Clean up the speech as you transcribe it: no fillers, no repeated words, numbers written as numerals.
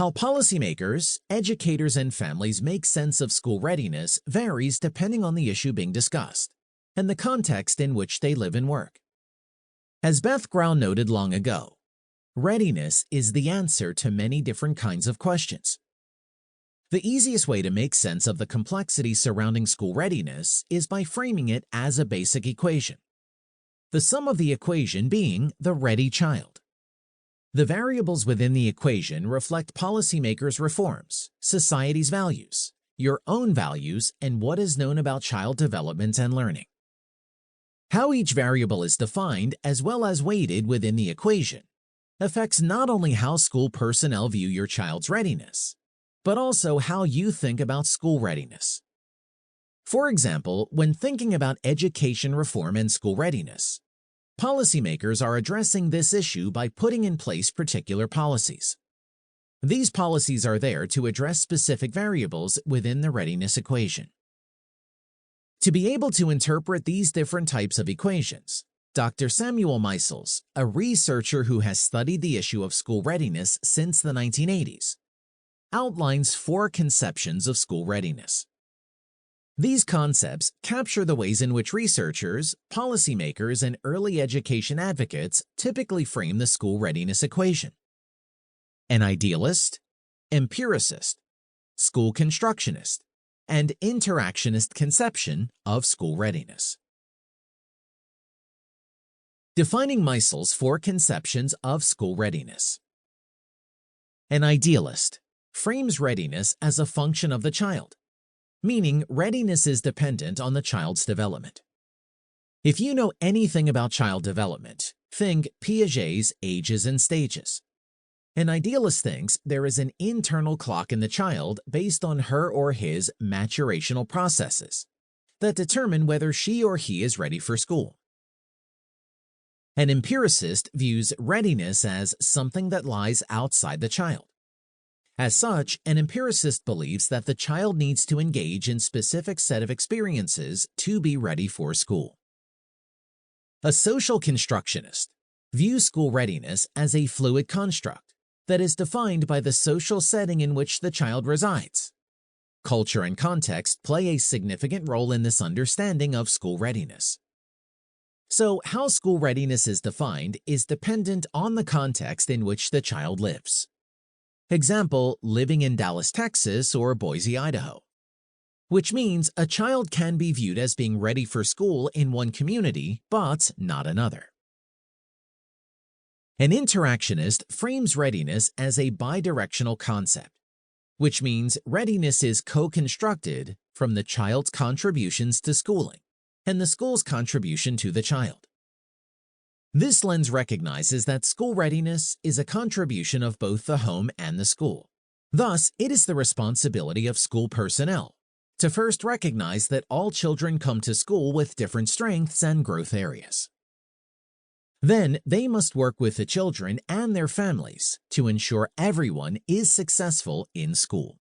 How policymakers, educators, and families make sense of school readiness varies depending on the issue being discussed and the context in which they live and work. As Beth Grau noted long ago, readiness is the answer to many different kinds of questions. The easiest way to make sense of the complexity surrounding school readiness is by framing it as a basic equation, the sum of the equation being the ready child. The variables within the equation reflect policymakers' reforms, society's values, your own values, and what is known about child development and learning. How each variable is defined as well as weighted within the equation affects not only how school personnel view your child's readiness, but also how you think about school readiness. For example, when thinking about education reform and school readiness, policymakers are addressing this issue by putting in place particular policies. These policies are there to address specific variables within the readiness equation. To be able to interpret these different types of equations, Dr. Samuel Meisels, a researcher who has studied the issue of school readiness since the 1980s, outlines 4 conceptions of school readiness. These concepts capture the ways in which researchers, policymakers, and early education advocates typically frame the school readiness equation: an idealist, empiricist, school constructionist, and interactionist conception of school readiness. Defining Meisels' 4 conceptions of school readiness. An idealist frames readiness as a function of the child, meaning readiness is dependent on the child's development. If you know anything about child development, think Piaget's ages and stages. An idealist thinks there is an internal clock in the child based on her or his maturational processes that determine whether she or he is ready for school. An empiricist views readiness as something that lies outside the child. As such, an empiricist believes that the child needs to engage in a specific set of experiences to be ready for school. A social constructionist views school readiness as a fluid construct that is defined by the social setting in which the child resides. Culture and context play a significant role in this understanding of school readiness. So, how school readiness is defined is dependent on the context in which the child lives. Example, living in Dallas, Texas, or Boise, Idaho, which means a child can be viewed as being ready for school in one community, but not another. An interactionist frames readiness as a bidirectional concept, which means readiness is co-constructed from the child's contributions to schooling and the school's contribution to the child. This lens recognizes that school readiness is a contribution of both the home and the school. Thus, it is the responsibility of school personnel to first recognize that all children come to school with different strengths and growth areas. Then, they must work with the children and their families to ensure everyone is successful in school.